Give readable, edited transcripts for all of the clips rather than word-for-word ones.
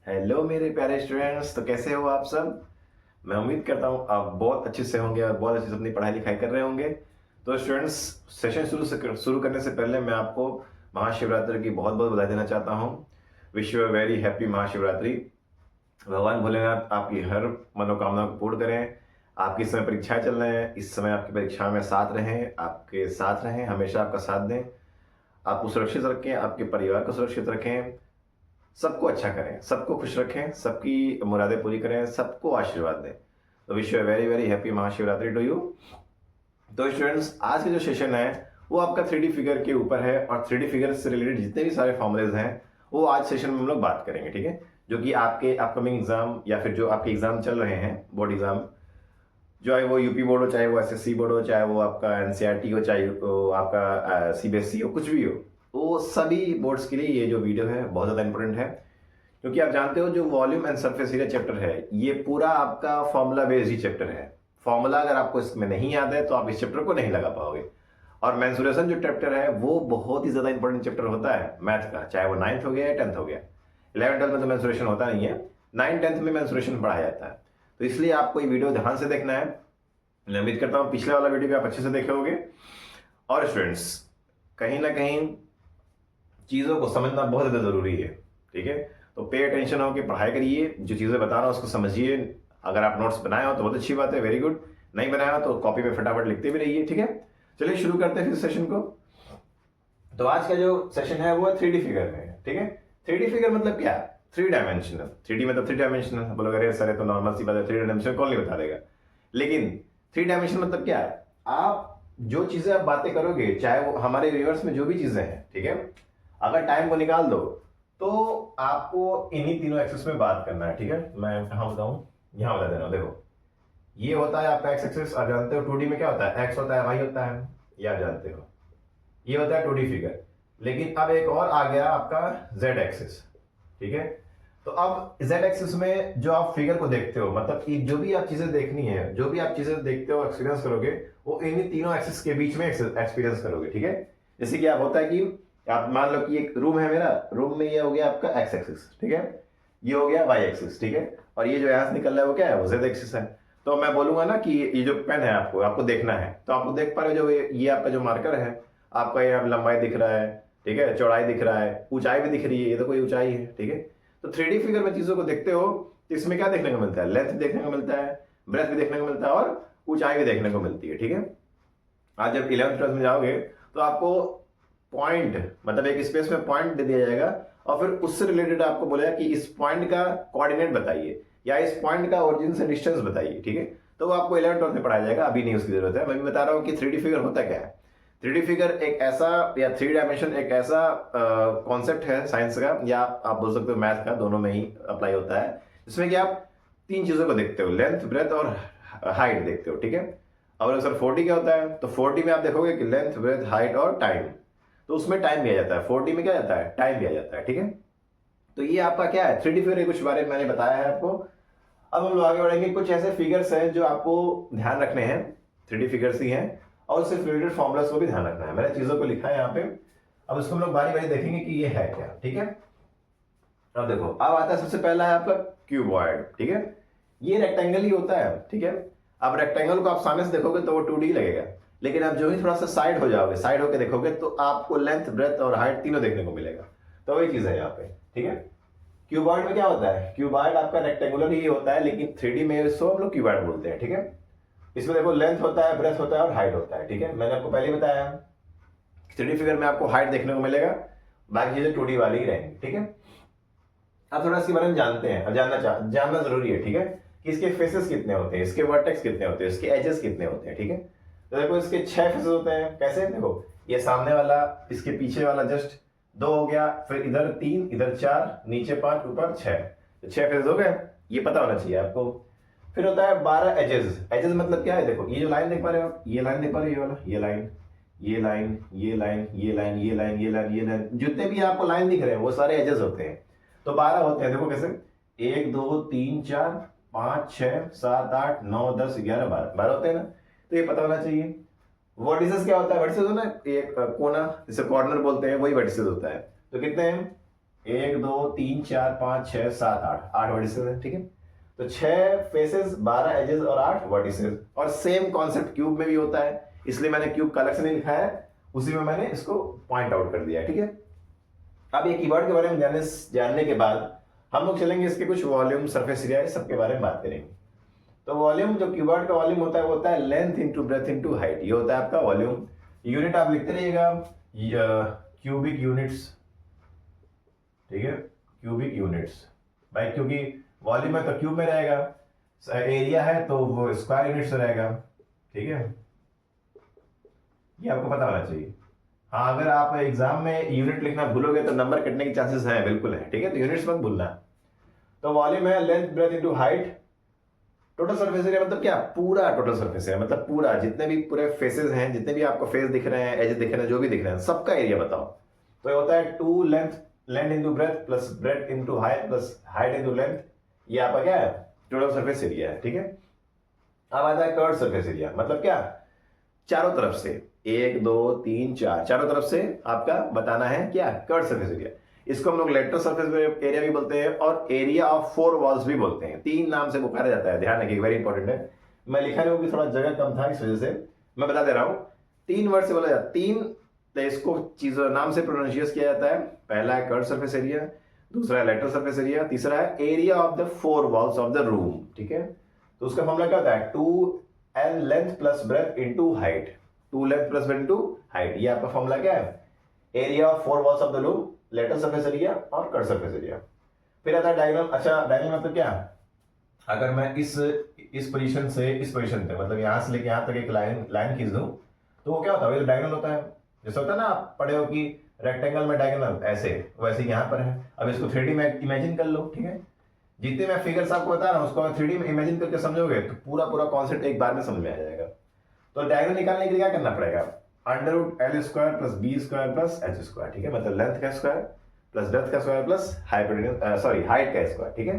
Hello मेरे प्यारे students, तो कैसे हो आप सब। मैं उम्मीद करता हूँ आप बहुत अच्छे से होंगे और बहुत अच्छे से अपनी पढ़ाई लिखाई कर रहे होंगे। तो स्टूडेंट्स, सेशन शुरू करने से पहले मैं आपको महाशिवरात्रि की बहुत बहुत बधाई देना चाहता हूँ। Wish you a very happy Mahashivratri. भगवान भोलेनाथ आपकी हर मनोकामना को पूर्ण करें। आपकी इस समय परीक्षाएं चल रहे हैं, इस समय आपकी परीक्षा में साथ रहें, आपके साथ रहें, हमेशा आपका साथ दें। आपको सुरक्षित रखें, आपके परिवार को सुरक्षित रखें, सबको अच्छा करें, सबको खुश रखें, सबकी मुरादें पूरी करें, सबको आशीर्वाद दें। तो wish you very very happy Mahashivratri to you. तो स्टूडेंट्स, आज का जो सेशन है वो आपका 3D फिगर के ऊपर है और 3D फिगर से रिलेटेड जितने भी सारे फॉर्मुलेज हैं वो आज सेशन में हम लोग बात करेंगे, ठीक है। जो कि आपके अपकमिंग एग्जाम या फिर जो आपके एग्जाम चल रहे हैं, बोर्ड एग्जाम, चाहे वो यूपी बोर्ड हो, चाहे वो एसएससी बोर्ड हो, चाहे वो आपका एनसीईआरटी हो, चाहे वो आपका सीबीएसई हो, कुछ भी हो, वो सभी बोर्ड्स के लिए ये जो वीडियो है बहुत ज़्यादा इंपॉर्टेंट है। क्योंकि आप जानते हो जो volume and surface area chapter है ये पूरा आपका फॉर्मूला बेस्ड ही चैप्टर है। फॉर्मूला अगर आपको इसमें नहीं याद है तो आप इस चैप्टर को नहीं लगा पाओगे। और मेंसुरेशन जो चैप्टर है वो बहुत ही ज्यादा इंपॉर्टेंट चैप्टर होता है मैथ का, चाहे वो 9th हो गया या 10th हो गया। 11th 12th में तो मेंसुरेशन होता नहीं है, 9th 10th में मेंसुरेशन पढ़ाया जाता है। तो इसलिए आपको ये वीडियो ध्यान से देखना है। मैं उम्मीद करता हूँ पिछले वाला वीडियो भी आप अच्छे से देखे होंगे। और स्टूडेंट्स, कहीं ना कहीं चीज़ों को समझना बहुत ज़्यादा ज़रूरी है, ठीक है। तो पे अटेंशन हो के पढ़ाई करिए, जो चीज़ें बता रहा हूँ उसको समझिए। अगर आप नोट्स बनाए हो तो बहुत अच्छी बात है, वेरी गुड। नहीं बनाया हो तो कॉपी में फटाफट लिखते भी रहिए, ठीक है। चलिए शुरू करते हैं फिर सेशन को। तो आज का जो सेशन है वो 3D फिगर में है, ठीक है। 3D फिगर मतलब क्या? 3 डायमेंशनल। 3D मतलब 3 डायमेंशनल। बोलोगे अरे सर तो नॉर्मल सी बात है, 3 डायमेंशनल कौन नहीं बता देगा। लेकिन 3 डायमेंशन मतलब क्या है? आप जो चीजें आप बातें करोगे, चाहे वो हमारे यूनिवर्स में जो भी चीजें हैं, ठीक है, अगर टाइम को निकाल दो तो आपको इन्हीं तीनों एक्सिस में बात करना है, ठीक है। मैं कहाँ बताऊं, यहाँ बता देना। देखो, ये होता है आपका एक्स एक्सिस। आप जानते हो 2D में क्या होता है, एक्स होता है, वाई होता है, ये आप जानते हो। ये होता है 2D फिगर। लेकिन अब एक और आ गया आपका जेड एक्सिस, ठीक है। तो अब जेड एक्सिस में जो आप फिगर को देखते हो, मतलब कि जो भी आप चीजें देखनी है, जो भी आप चीजें देखते हो, एक्सपीरियंस करोगे, वो इन्हीं तीनों एक्सिस के बीच में एक्सपीरियंस करोगे, ठीक है। जैसे कि आप होता है कि आप मान लो कि एक रूम है मेरा, रूम में ये हो गया आपका एक्स एक्सिस, ठीक है, ये हो गया वाई एक्सिस, ठीक है, और ये जो यहाँ से निकल रहा है वो क्या है, वो जेड एक्सिस है। तो मैं बोलूंगा ना कि ये जो पेन है आपको आपको देखना है, तो आप लोग देख पा रहे हो जो ये आपका जो मार्कर है, आपका यहाँ लंबाई दिख रहा है, ठीक है, चौड़ाई दिख रहा है, ऊंचाई भी दिख रही है, ये तो कोई ऊंचाई है, ठीक है। तो 3D फिगर में चीजों को देखते हो तो इसमें क्या देखने को मिलता है, लेंथ देखने को मिलता है, ब्रेथ भी देखने को मिलता है और ऊंचाई भी देखने को मिलती है, ठीक है। आज जब 11th 12th में जाओगे तो आपको पॉइंट, मतलब एक स्पेस में पॉइंट दे दिया जाएगा और फिर उससे रिलेटेड आपको बोलेगा कि इस पॉइंट का कोऑर्डिनेट बताइए या इस पॉइंट का ओरिजिन से डिस्टेंस बताइए, ठीक है। तो वो आपको 11th 12th में पढ़ाया जाएगा, अभी नहीं उसकी जरूरत है। मैं भी बता रहा हूँ कि 3D फिगर होता क्या है। 3D फिगर एक ऐसा, या 3 डायमेंशन एक ऐसा कॉन्सेप्ट है साइंस का, या आप बोल सकते हो मैथ का, दोनों में ही अप्लाई होता है, जिसमें कि आप तीन चीजों को देखते हो, लेंथ, ब्रेथ और हाइट देखते हो, ठीक है। और सर 4D क्या होता है, तो 4D में आप देखोगे कि लेंथ, ब्रेथ, हाइट और टाइम, तो उसमें टाइम भी आ जाता है। 4D में क्या जाता है, टाइम भी आ जाता है, ठीक है। तो ये आपका क्या है, 3D फिगर के कुछ बारे में मैंने बताया है आपको। अब हम लोग आगे बढ़ेंगे। कुछ ऐसे फिगर्स हैं जो आपको ध्यान रखने हैं, 3D फिगर्स ही हैं, और उससे रिलेटेड फॉर्मुलास को भी ध्यान रखना है। मैंने चीजों को लिखा है यहाँ पे, अब इसको हम लोग बारी बारी देखेंगे कि ये है क्या, ठीक है। अब देखो, अब आता है सबसे पहला है आपका क्यूबॉइड, ठीक है। ये रेक्टेंगल ही होता है, ठीक है। अब रेक्टेंगल को आप सामने से देखोगे तो वो 2D लगेगा, लेकिन आप जो ही थोड़ा सा साइड हो जाओगे, साइड होकर देखोगे तो आपको लेंथ, ब्रेथ और हाइट तीनों देखने को मिलेगा। तो वही चीज है यहाँ पे, ठीक है। क्यूबॉइड में क्या होता है, क्यूबॉइड आपका रेक्टेंगुलर ही होता है, लेकिन 3D में इसको हम लोग क्यूबॉइड बोलते हैं, ठीक है। इसमें देखो लेंथ होता है, ब्रेथ होता है और हाइट होता है, ठीक है। मैंने आपको पहले बताया 3D फिगर में आपको हाइट देखने को मिलेगा, बाकी चीजें 2D वाली ही रहेंगी, ठीक है। अब थोड़ा इसके बारे में जानते हैं, जानना जरूरी है, ठीक है, कि इसके फेसेस कितने होते हैं, इसके वर्टेक्स कितने होते हैं, इसके एजेस कितने होते हैं, ठीक है। तो देखो इसके 6 फेसेस होते हैं। कैसे, देखो ये सामने वाला, इसके पीछे वाला जस्ट 2 हो गया, फिर इधर 3, इधर 4, नीचे 5, ऊपर 6, तो 6 फेसेस हो गए, ये पता होना चाहिए आपको। फिर होता है 12 एजेस। एजेस मतलब क्या है, देखो ये जो लाइन देख पा रहे हो आप, ये लाइन देख पा रहे हो, ये वाला, ये लाइन, ये लाइन, ये लाइन, ये लाइन, ये लाइन, ये लाइन, ये लाइन, जितने भी आपको लाइन दिख रहे हैं वो सारे एजेस होते हैं। तो 12 होते हैं। देखो कैसे, 1 2 3 4 5 6 7 8 9 10 11 12 होते हैं ना, तो ये पता होना चाहिए। वर्टिसेस क्या होता है, वर्टिसेस होता है एक कोना, जिसे कॉर्नर बोलते हैं, वही वर्टिसेस होता है। तो कितने हैं, 1 2 3 4 5 6 7 8 8 वर्टिसेस है, ठीक है। तो 6 फेसेस, 12 एजेस और 8 वर्टिसेस। और सेम कॉन्सेप्ट क्यूब में भी होता है, इसलिए मैंने क्यूब का अलग से नहीं लिखा है, उसी में मैंने इसको पॉइंट आउट कर दिया है, ठीक है। अब ये कीवर्ड के बारे में जानने के बाद हम लोग चलेंगे इसके कुछ वॉल्यूम, सरफेस एरिया, सबके बारे में बात करेंगे। तो वॉल्यूम, जो कीवर्ड का वॉल्यूम होता है वो होता है length into breadth into height, ये होता है आपका वॉल्यूम। यूनिट आप लिखते रहिएगा, क्यूबिक यूनिट्स, ठीक है, क्यूबिक यूनिट्स भाई, क्योंकि वॉल्यूम है तो क्यूब में रहेगा, एरिया है तो वो स्क्वायर यूनिट्स में रहेगा, ठीक है। ये आपको पता होना चाहिए। हाँ, अगर आप एग्जाम में यूनिट लिखना भूलोगे तो नंबर कटने के चांसेस हैं, बिल्कुल है, ठीक है। तो यूनिट्स मत भूलना। तो वॉल्यूम है length breadth into height. Total surface area मतलब क्या, पूरा टोटल सरफेस एरिया मतलब पूरा, जितने भी पूरे फेसेस हैं, जितने भी आपको फेस दिख रहे हैं, एज दिख रहे हैं, जो भी दिख रहे हैं, सबका एरिया बताओ। तो ये होता है 2 length into breadth plus breadth into height plus height into length, ये आपका क्या है, टोटल सरफेस एरिया है, ठीक है। अब आता है कर्व सरफेस एरिया, मतलब क्या, चारों तरफ से 1 2 3 4 चारों तरफ से आपका बताना है क्या, कर्व सरफेस एरिया। इसको हम लोग लेटरल सरफेस एरिया भी बोलते हैं और एरिया ऑफ 4 वॉल्स भी बोलते हैं। 3 नाम से पुकारा जाता है, ध्यान रखिए, वेरी इंपॉर्टेंट है। मैं लिखा नहीं हूँ कि थोड़ा जगह कम था, इस वजह से मैं बता दे रहा हूँ। 3 वर्ड से बोला जाता है, 3 तो इसको चीजों नाम से प्रोनाउंसिएट किया जाता है। पहला है कर्व सरफेस एरिया, दूसरा है लेटरल सरफेस एरिया, तीसरा है area of the 4 walls of the room, ठीक है। तो उसका फॉर्मूला क्या होता है, 2l length plus breadth into height, 2 length plus breadth into height, ये आपका फॉर्मूला क्या है, area of 4 walls of the room, lateral surface area और कर्व सरफेस एरिया। फिर आता है डायगोनल। अच्छा, डायगोनल मतलब क्या, अगर मैं इस पोजीशन से इस पोजीशन तक, मतलब यहां से लेके यहां तक एक लाइन खींच दूं तो वो क्या होता है, डायगोनल होता है। जैसे होता है ना, आप पढ़े हो कि रेक्टेंगल में डायगोनल ऐसे, वैसे यहाँ पर है। अब इसको 3D में इमेजिन कर लो, ठीक है। जितने मैं फिगर्स आपको बता रहा हूँ उसको 3D में इमेजिन करके समझोगे तो पूरा पूरा कॉन्सेप्ट एक बार में समझ में आ जाएगा। तो डायगोनल निकालने के लिए क्या करना पड़ेगा, √L square plus B square plus H square, ठीक है। मतलब लेंथ का स्क्वायर प्लस ब्रेथ का स्क्वायर प्लस हाइट का स्क्वायर, ठीक है।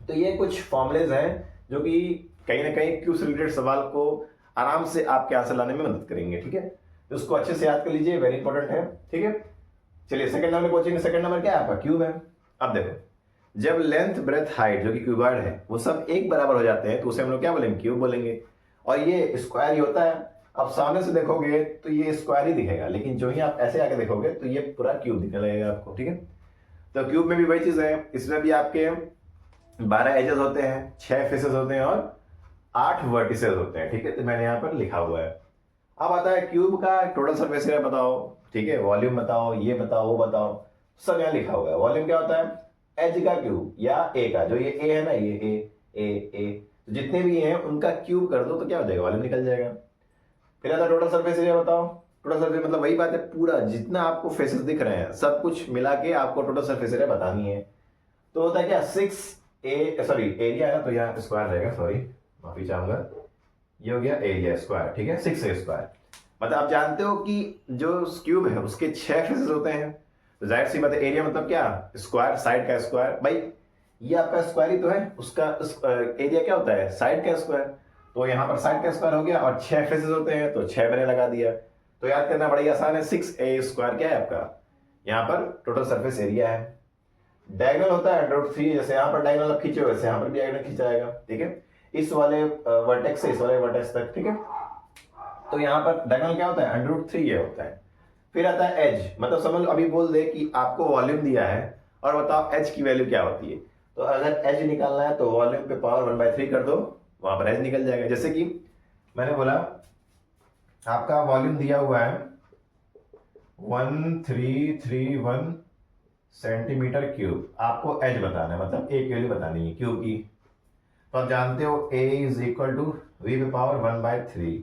तो ये कुछ फॉर्मुलेज हैं जो कि कहीं ना कहीं क्यू से रिलेटेड सवाल को आराम से आपके आंसर लाने में मदद करेंगे, ठीक है। तो उसको अच्छे से याद कर लीजिए, वेरी इंपॉर्टेंट है, ठीक है। चलिए सेकंड नंबर पहुंचेंगे। सेकंड नंबर क्या है आपका, क्यूब है। अब देखो, जब लेंथ ब्रेथ हाइट जो कि क्यूबॉइड है वो सब एक बराबर हो जाते हैं तो उसे हम लोग क्या बोलेंगे, क्यूब बोलेंगे। और ये स्क्वायर ही होता है। अब सामने से देखोगे तो ये स्क्वायर ही दिखेगा, लेकिन जो ही आप ऐसे आके देखोगे तो ये पूरा क्यूब दिखने लगेगा आपको, ठीक है। तो क्यूब में भी वही चीज है, इसमें भी आपके 12 एजेस होते हैं, 6 फेसेस होते हैं और 8 वर्टिसेस होते हैं, ठीक है। तो मैंने यहाँ पर लिखा हुआ है। अब आता है क्यूब का टोटल सरफेस एरिया बताओ, ठीक है, वॉल्यूम बताओ, ये बताओ, वो बताओ, सब यहाँ लिखा हुआ है। वॉल्यूम क्या होता है, एच का क्यूब या ए का, जो ये ए है ना, ये ए तो जितने भी हैं उनका क्यूब कर दो तो क्या हो जाएगा, वॉल्यूम निकल जाएगा। फिर आता है टोटल सरफेस एरिया बताओ। टोटल सरफेस मतलब वही बात है, पूरा जितना आपको फेसेस दिख रहे हैं सब कुछ मिला के आपको टोटल सरफेस एरिया बतानी है। तो होता है क्या, 6a, सॉरी एरिया है ना तो यहाँ स्क्वायर रहेगा, सॉरी माफी चाहूंगा, ये हो गया एरिया स्क्वायर, ठीक है, 6a स्क्वायर। मतलब आप जानते हो कि जो क्यूब है उसके 6 फेसेस होते हैं, तो जाहिर सी बात है एरिया मतलब क्या, स्क्वायर, साइड का स्क्वायर। भाई ये आपका स्क्वायर ही तो है, उसका एरिया क्या होता है, साइड का स्क्वायर। तो यहाँ पर साइड का स्क्वायर हो गया और 6 फेसेस होते हैं तो 6 मैंने लगा दिया। तो याद करना बड़ी आसान है, 6a स्क्वायर क्या है आपका, यहाँ पर टोटल सरफेस एरिया है। डायगोनल होता है √3, जैसे यहाँ पर डायगोनल आप खींचे वैसे यहाँ पर भी डायगोनल खींचा जाएगा, ठीक है, इस वाले वर्टेक्स से इस वाले वर्टेक्स तक, ठीक है। तो यहाँ पर डायगोनल क्या होता है, √3 ये होता है। फिर आता है एज, मतलब समझ लो अभी बोल दे कि आपको वॉल्यूम दिया है और बताओ एच की वैल्यू क्या होती है। तो अगर एच निकालना है तो वॉल्यूम पे पावर 1/3 कर दो, वहां पर एच निकल जाएगा। जैसे कि मैंने बोला आपका वॉल्यूम दिया हुआ है 1331 सेंटीमीटर क्यूब, आपको एच बताना है, मतलब एक वैल्यू बतानी है क्यूब की। तो आप जानते हो a is equal to V पे पावर 1/3,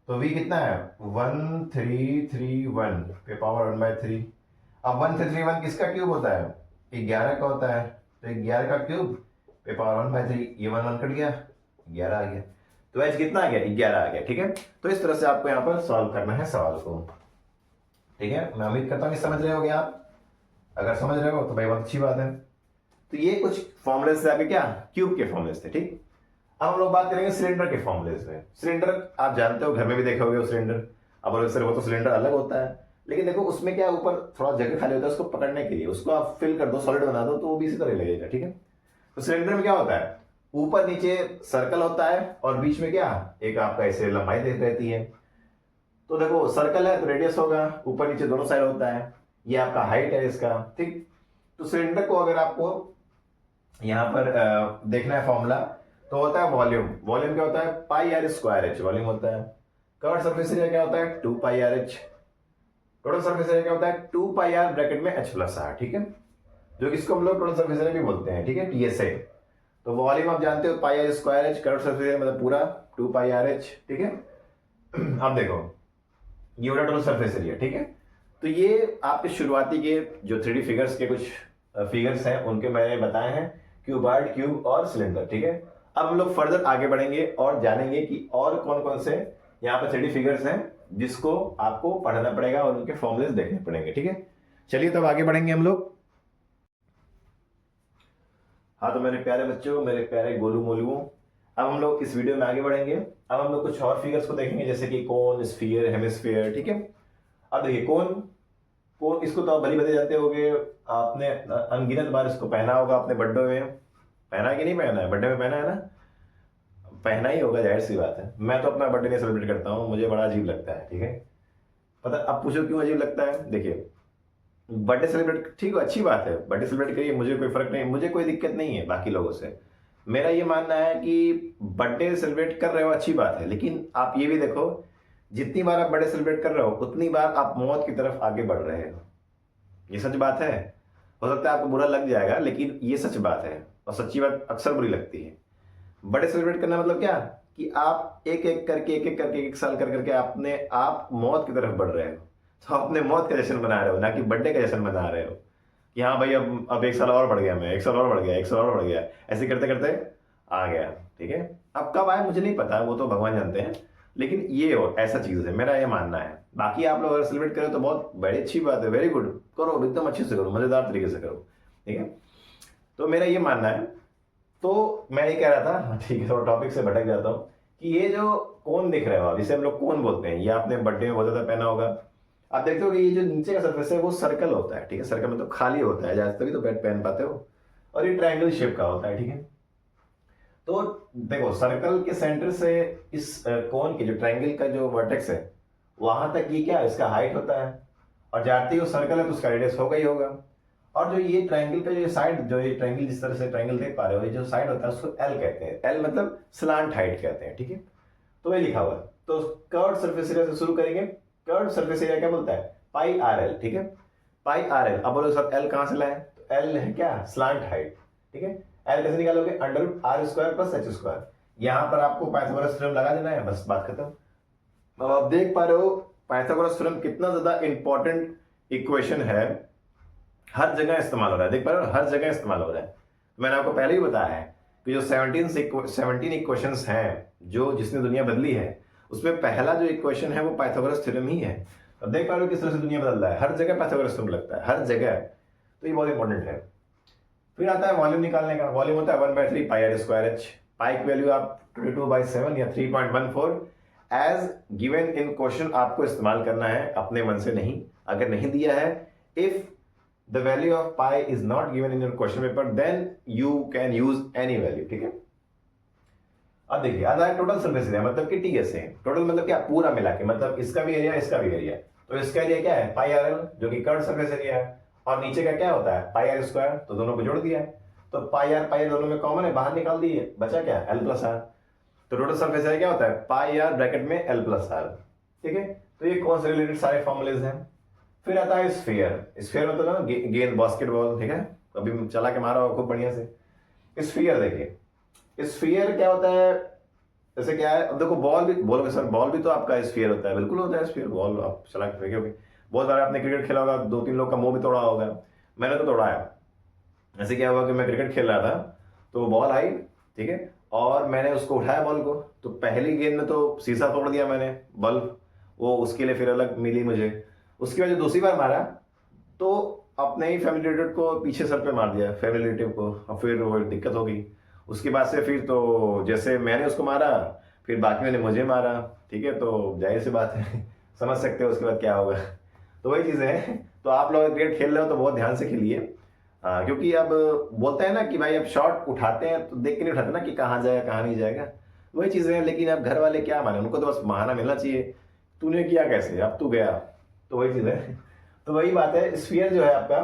तो v कितना है 1331 पे पावर 1/3। अब 1331 किसका क्यूब होता है, 11 का होता है, तो 11 का क्यूब पे पावर 1/3, ये 1 कट गया, 11 आ गया। तो h कितना आ गया, 11 आ गया, ठीक है। तो इस तरह से आपको यहाँ पर सॉल्व करना है सवाल को, ठीक है। मैं उम्मीद करता हूँ कि समझ रहे होगे आप। अगर समझ रहे हो तो भाई बहुत अच्छी बात है। तो ये कुछ फॉर्मुलेस थे आपके क्या, क्यूब के फॉर्मुलेस थे, ठीक। अब हम लोग बात करेंगे सिलेंडर के फॉर्मुलेस में। सिलेंडर आप जानते हो, घर में भी देखे होगे सिलेंडर। अब सर वो तो सिलेंडर अलग होता है, लेकिन देखो उसमें क्या है, ऊपर थोड़ा जगह खाली होता है उसको पकड़ने के लिए, उसको आप फिल कर दो, सॉलिड बना दो, तो वो भी इसी तरह लगेगा, ठीक है। तो सिलेंडर में क्या होता है, ऊपर नीचे सर्कल होता है और बीच में क्या, एक आपका ऐसे लंबाई देख रहती है। तो देखो सर्कल है तो रेडियस होगा, ऊपर नीचे दोनों साइड होता है, ये आपका हाइट है इसका, ठीक। तो सिलेंडर को अगर आपको यहाँ पर देखना है फॉर्मूला, तो होता है वॉल्यूम। वॉल्यूम क्या होता है, pi R square H volume होता है। कवर्ड सरफेस एरिया क्या होता है, 2 pi R H. Total surface area क्या होता है, 2 पाई आर ब्रैकेट में एच प्लस आर, ठीक है, जो इसको हम लोग टोटल सरफेस एरिया भी बोलते हैं, ठीक है, टीएसए। तो वॉल्यूम आप जानते हो pi R square H, curve surface area मतलब पूरा 2 पाई आर एच, ठीक है। अब देखो ये होता है टोटल सरफेस एरिया, ठीक है। तो ये आपके शुरुआती के जो 3D फिगर्स के कुछ फिगर्स हैं उनके मैंने बताए हैं, क्यूबॉइड, क्यूब और सिलेंडर, ठीक है। अब हम लोग फर्दर आगे बढ़ेंगे और जानेंगे कि और कौन कौन से यहाँ पर 3D फिगर्स हैं जिसको आपको पढ़ना पड़ेगा और उनके फॉर्मुलेस देखने पड़ेंगे, ठीक है। चलिए तब आगे बढ़ेंगे हम लोग। हाँ तो मेरे प्यारे बच्चों, मेरे प्यारे गोलू मोलुओं, अब हम लोग इस वीडियो में आगे बढ़ेंगे। अब हम लोग कुछ और फिगर्स को देखेंगे जैसे कि कोन, स्फीयर, हेमिस्फीयर, ठीक है। अब देखिए कोन, कोन इसको तो आप भली भली जानते होगे, आपने अनगिनत बार इसको पहना होगा अपने बर्थडे में। पहना है कि नहीं पहना है, बर्थडे में पहना है ना, पहना ही होगा, जाहिर सी बात है। मैं तो अपना बर्थडे नहीं सेलिब्रेट करता हूँ, मुझे बड़ा अजीब लगता है, ठीक है। पता अब पूछो क्यों अजीब लगता है, देखिए बर्थडे सेलिब्रेट ठीक है, अच्छी बात है, बर्थडे सेलिब्रेट करिए, मुझे कोई फर्क नहीं, मुझे कोई दिक्कत नहीं है बाकी लोगों से। मेरा ये मानना है कि बर्थडे सेलिब्रेट कर रहे हो अच्छी बात है, लेकिन आप ये भी देखो जितनी बार आप बर्थडे सेलिब्रेट कर रहे हो उतनी बार आप मौत की तरफ आगे बढ़ रहे हो। ये सच बात है, हो सकता है आपको बुरा लग जाएगा लेकिन ये सच बात है, और सच्ची बात अक्सर बुरी लगती है। बर्थडे सेलिब्रेट करना मतलब क्या, कि आप एक एक करके एक एक करके एक साल कर करके अपने आप मौत की तरफ बढ़ रहे हो। तो अपने मौत का जश्न मना रहे हो, ना कि बर्थडे का जश्न मना रहे हो कि हाँ भाई अब एक साल और बढ़ गया, मैं एक साल और बढ़ गया, एक साल और बढ़ गया, ऐसे करते करते आ गया, ठीक है। अब कब आए मुझे नहीं पता, वो तो भगवान जानते हैं, लेकिन ये हो ऐसा चीज है, मेरा ये मानना है। बाकी आप लोग अगर सेलिब्रेट करें तो बहुत बड़ी अच्छी बात है, वेरी गुड, करो एकदम अच्छे से करो, मजेदार तरीके से करो, ठीक है। तो मेरा ये मानना है। तो मैं ये कह रहा था, हाँ, ठीक है, थोड़ा टॉपिक से भटक जाता हूँ, कि ये जो कोन दिख रहे हो आप, जिसे हम लोग कोन बोलते हैं, ये आपने बर्थडे में बहुत ज्यादा पहना होगा। आप देखते हो कि ये जो नीचे का सरफेस है वो सर्कल होता है, ठीक है, सर्कल मतलब खाली होता है, जहां तभी तो बैट पहन पाते हो, और ये ट्रायंगल शेप का होता है, ठीक है। तो देखो सर्कल के सेंटर से इस कोन के जो ट्रायंगल का जो वर्टेक्स है वहां तक ये क्या इसका हाइट होता है, और जाते ही वो सर्कल है तो उसका रेडियस होगा ही होगा। और जो ये ट्रायंगल का जो साइड, जो ये ट्रायंगल जिस तरह से ट्रायंगल देख पा रहे हो, ये जो साइड होता है उसको एल कहते हैं, एल मतलब स्लांट हाइट कहते हैं, ठीक है। तो ये लिखा हुआ है। तो कर्व्ड सरफेस एरिया से शुरू करेंगे। कर्व्ड सरफेस एरिया क्या बोलता है, पाई आर एल, ठीक है, पाई आर एल। अब बोलो सर एल कहां से लाए, तो एल है क्या, स्लांट हाइट, ठीक है। एल कैसे निकालोगे, under R square plus H square. यहां पर आपको पाइथागोरस थ्योरम लगा देना है, बस बात खत्म। अब आप देख पा रहे हो पाइथागोरस थ्योरम कितना ज्यादा इंपॉर्टेंट इक्वेशन है, हर जगह इस्तेमाल हो रहा है, देख पा रहे हो, हर जगह इस्तेमाल हो रहा है। मैंने आपको पहले ही बताया है कि जो 17 इक्वेशंस हैं जो जिसने दुनिया बदली है, उसमें पहला जो इक्वेशन है वो पाइथागोरस थ्योरम ही है। अब देख पा रहे हो किस तरह से दुनिया बदल रहा है, हर जगह पाइथागोरस थ्योरम लगता है, हर जगह। तो ये बहुत इंपॉर्टेंट है। फिर आता है वॉल्यूम निकालने का। वॉल्यूम होता है 1/3 पाई आर स्क्वायर एच। पाई की वैल्यू आप 22/7 या 3.14 एज गिवन इन क्वेश्चन आपको इस्तेमाल करना है, अपने मन से नहीं। अगर नहीं दिया है, if the value of pi is not given in your question paper then you can use any value, ठीक है। अब देखिए आता है टोटल सरफेस एरिया, मतलब कि टीएस है। टोटल मतलब क्या, पूरा मिला के, मतलब इसका भी एरिया इसका भी एरिया। तो इसका एरिया क्या है, पाई आर एल, जो कि कर्व्ड सरफेस एरिया है, और नीचे का क्या होता है, पाई आर स्क्वायर। तो दोनों को जोड़ दिया है, तो पाई आर दोनों में कॉमन है, बाहर निकाल दिए, बचा क्या, एल प्लस आर। तो टोटल सरफेस एरिया क्या होता है, पाई आर ब्रैकेट में एल प्लस आर, ठीक है। तो ये कौन से रिलेटेड सारे फॉर्मुलेज हैं। फिर आता है स्फीयर। स्फीयर मतलब ना गेंद, बास्केटबॉल, ठीक है, अभी चला के मारा हो खूब बढ़िया से। स्फीयर देखिए, स्फीयर क्या होता है, जैसे क्या है, अब देखो बॉल भी बोलोगे सर, बॉल भी तो आपका स्फीयर होता है, बिल्कुल होता है स्फीयर, बॉल आप चला के फेंकोगे। बहुत बार आपने क्रिकेट खेला होगा, 2-3 लोग का मुंह भी तोड़ा होगा, मैंने तो तोड़ा है। ऐसे क्या हुआ कि मैं क्रिकेट खेल रहा था, तो बॉल आई, ठीक है, और मैंने उसको उठाया बॉल को, तो पहली गेंद में तो शीशा तोड़ दिया मैंने, बल्ब, वो उसके लिए फिर अलग मिली मुझे। उसके बाद दूसरी बार मारा तो अपने ही फैमिली रिलेटिव को पीछे सर पे मार दिया, फैमिली रिलेटिव को, और फिर वो दिक्कत हो गई। उसके बाद से फिर तो जैसे मैंने उसको मारा, फिर बाकी ने मुझे मारा, ठीक है, तो जाहिर सी बात है समझ सकते हो उसके बाद क्या होगा। तो वही चीज़ें हैं। तो आप लोग क्रिकेट खेल रहे हो तो बहुत ध्यान से खेलिए, क्योंकि अब बोलते हैं ना कि भाई अब शॉट उठाते हैं तो देख के नहीं उठाते ना कि कहाँ जाएगा कहाँ नहीं जाएगा, वही चीज़ें हैं। लेकिन अब घर वाले क्या माने, उनको तो बस बहाना मिलना चाहिए, तूने किया कैसे, अब तू गया, तो वही चीज़ है। तो वही बात है, स्फीयर जो है आपका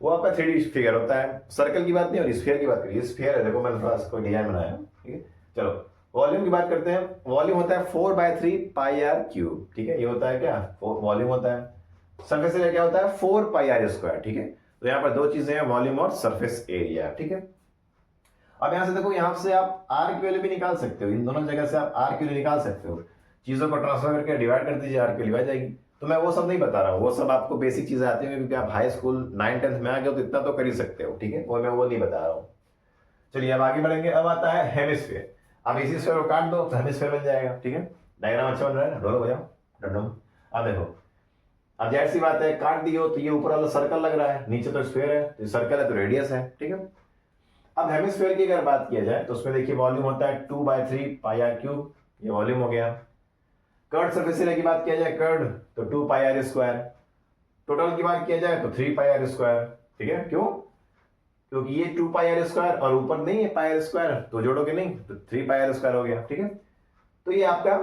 वो आपका 3D फिगर होता है। सर्कल की बात नहीं, और स्फीयर की बात करिए। स्फीयर है, देखो मैंने थोड़ा इसको डिजाइन बनाया, ठीक है। चलो वॉल्यूम की बात करते हैं। वॉल्यूम होता है 4/3 पाई आर क्यूब, ठीक है। ये होता है क्या, वॉल्यूम होता है। सरफेस एरिया क्या होता है, 4 पाई आर स्क्वायर, ठीक है। तो यहाँ पर दो चीजें हैं, वॉल्यूम और सरफेस एरिया, ठीक है। अब यहाँ से देखो, यहाँ से आप आर की वैल्यू भी निकाल सकते हो, इन दोनों जगह से आप आर की वैल्यू निकाल सकते हो। चीजों को ट्रांसफर करके डिवाइड कर दीजिए, आर की वैल्यू आ जाएगी। तो मैं वो सब नहीं बता रहा हूँ, वो सब आपको बेसिक चीजें आती हैं, क्योंकि आप हाई स्कूल 9th-10th में आ गए हो तो इतना तो कर ही सकते हो, ठीक है। वो मैं वो नहीं बता रहा हूँ। चलिए अब आगे बढ़ेंगे। अब आता है हेमिस्फीयर। अब इसी स्फीयर को काट दो तो हेमिस्फीयर बन जाएगा, ठीक है। डायग्राम अच्छा बन रहा है ना, ढोलो बजाओ डंडम। अब देखो, अब जाहिर सी बात है, काट दियो तो ये ऊपर वाला सर्कल लग रहा है, नीचे तो स्फीयर है, तो सर्कल है तो रेडियस है, ठीक है। अब हेमिस्फीयर की अगर बात किया जाए तो उसमें देखिए वॉल्यूम होता है 2/3 पाई आर क्यूब, ये वॉल्यूम हो गया। कर्ड सरफेस एरिया की बात किया जाए, कर्ड तो 2 पाई आर स्क्वायर। टोटल की बात किया जाए तो 3 पाई आर स्क्वायर, ठीक है। क्यों, क्योंकि ये 2 पाई आर स्क्वायर और ऊपर नहीं है पाई आर स्क्वायर, तो जोड़ोगे नहीं तो 3 पाई आर स्क्वायर हो गया, ठीक है। तो ये आपका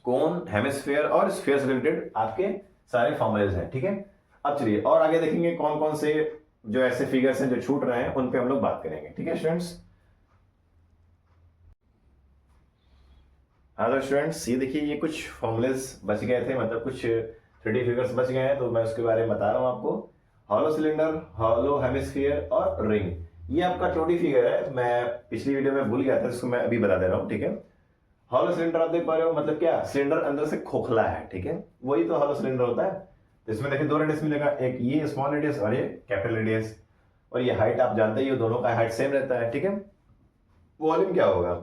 कोन, हेमिस्फीयर और स्फीयर से रिलेटेड आपके सारे फॉर्मूलेज हैं, ठीक है। अब चलिए और आगे देखेंगे कौन कौन से जो ऐसे फिगर्स हैं जो छूट रहे हैं, उन पे हम लोग बात करेंगे, ठीक है स्टूडेंट्स। हाँ तो स्टूडेंट्स, ये देखिए, ये कुछ फॉर्मूलेज बच गए थे, मतलब कुछ 3D फिगर्स बच गए हैं, तो मैं उसके बारे में बता रहा हूँ आपको। हॉलो सिलेंडर, हॉलो हेमिस्फीयर और रिंग, ये आपका 2D फिगर है। मैं पिछली वीडियो में भूल गया था, जिसको मैं अभी बता दे रहा हूँ, ठीक है। हॉलो सिलेंडर आप देख पा रहे हो, मतलब क्या, सिलेंडर अंदर से खोखला है, ठीक है। वही तो हॉलो सिलेंडर होता है। तो इसमें देखिए दो रेडियस मिलेगा, एक ये स्मॉल रेडियस और ये कैपिटल रेडियस, और ये हाइट आप जानते ही हो, दोनों का हाइट सेम रहता है, ठीक है। वॉल्यूम क्या होगा,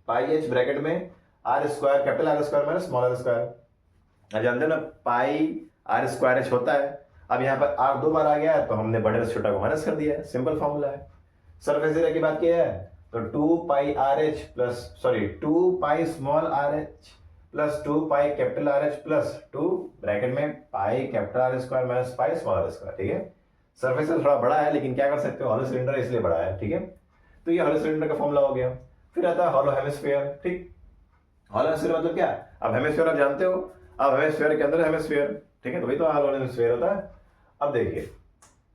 पाई एच ब्रैकेट में R square, capital R square minus small R square. जानते हो ना, पाई आर स्क्वायर एच होता है। अब यहाँ पर आर 2 बार आ गया है, तो हमने बड़े से छोटा को माइनस कर दिया है, सिंपल फॉर्मूला है। सरफेस एरिया की बात की है तो 2 pi R H plus, sorry 2 pi small R H plus 2 pi capital R H plus 2 bracket में pi capital R square minus pi small R square, ठीक है। सरफेस थोड़ा बड़ा है, लेकिन क्या कर सकते हो, हॉलो सिलेंडर इसलिए बड़ा है, ठीक है। तो ये हॉलो सिलेंडर का फॉर्मूला हो गया। फिर आता है हॉलो हेमिस्फीयर, ठीक। हॉलो हेमिस्फीयर मतलब क्या, अब हेमिस्फीयर आप जानते हो, अब हेमिस्फीयर के अंदर हेमिस्फीयर, ठीक है, तो वही तो हॉलो हेमिस्फीयर होता है। अब देखिए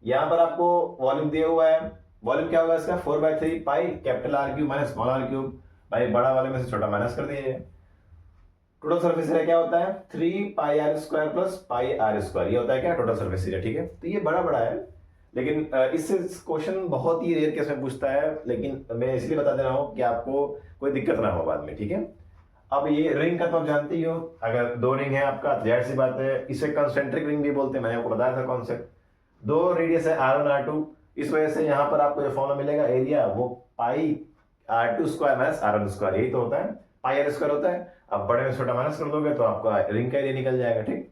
यहां पर आपको वॉल्यूम दिया हुआ है। वॉल्यूम क्या होगा इसका, 4/3 pi capital R cube minus small R cube, भाई बड़ा वाले में से छोटा माइनस कर दीजिए। टोटल सरफेस एरिया क्या होता है, 3 pi R square plus pi R square, ये होता है क्या, टोटल सरफेस एरिया, ठीक है। तो ये बड़ा बड़ा है, लेकिन इससे क्वेश्चन बहुत ही रेयर केस में पूछता है, लेकिन मैं इसलिए बता दे रहा हूँ कि आपको कोई दिक्कत ना हो बाद में, ठीक है। अब ये रिंग का तो आप जानते ही हो, अगर दो रिंग है आपका, जाहिर सी बात है इसे कंसेंट्रिक रिंग भी बोलते हैं, मैंने आपको बताया था कॉन्सेप्ट। दो रेडियस है R1 R2, इस वजह से यहाँ पर आपको जो फॉर्मूला मिलेगा एरिया, वो पाई R2 square minus R1 square, यही तो होता है, पाई आर स्क्वायर होता है। अब बड़े में छोटा माइनस कर दोगे तो आपका रिंग का एरिया निकल जाएगा, ठीक।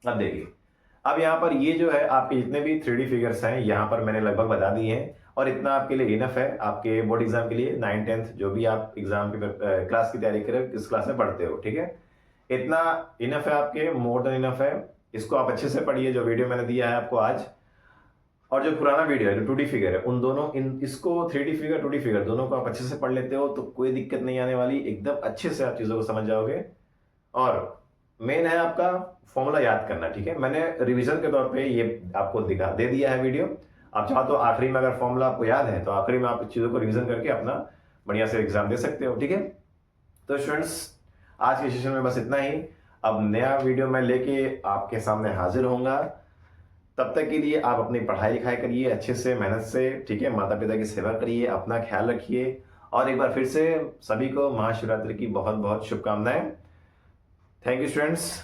अब देखिए, अब यहाँ पर ये जो है आपके जितने भी 3D फिगर्स हैं, यहाँ पर मैंने लगभग बता दिए हैं, और इतना आपके लिए इनफ है आपके बोर्ड एग्जाम के लिए। 9th-10th जो भी आप एग्जाम की क्लास की तैयारी करें, किस क्लास में पढ़ते हो, ठीक है, इतना इनफ है आपके, मोर देन इनफ है। इसको आप अच्छे से पढ़िए, जो वीडियो मैंने दिया है आपको आज, और जो पुराना वीडियो है, जो 2D फिगर है, उन दोनों इसको 3D फिगर 2D फिगर दोनों को आप अच्छे से पढ़ लेते हो तो कोई दिक्कत नहीं आने वाली, एकदम अच्छे से आप चीज़ों को समझ जाओगे। और मेन है आपका फॉर्मूला याद करना, ठीक है। मैंने रिवीजन के तौर पे ये आपको दे दिया है वीडियो। आप चाहो तो आखिरी में अगर फॉर्मूला आपको याद है तो आखिरी में आप चीज़ों को रिवीजन करके अपना बढ़िया से एग्जाम दे सकते हो, ठीक है। तो स्टूडेंट्स, आज के सेशन में बस इतना ही। अब नया वीडियो मैं लेके आपके सामने हाजिर होऊंगा। तब तक के लिए आप अपनी पढ़ाई लिखाई करिए अच्छे से, मेहनत से, ठीक है। माता पिता की सेवा करिए, अपना ख्याल रखिए, और एक बार फिर से सभी को महाशिवरात्रि की बहुत बहुत शुभकामनाएं। Thank you students.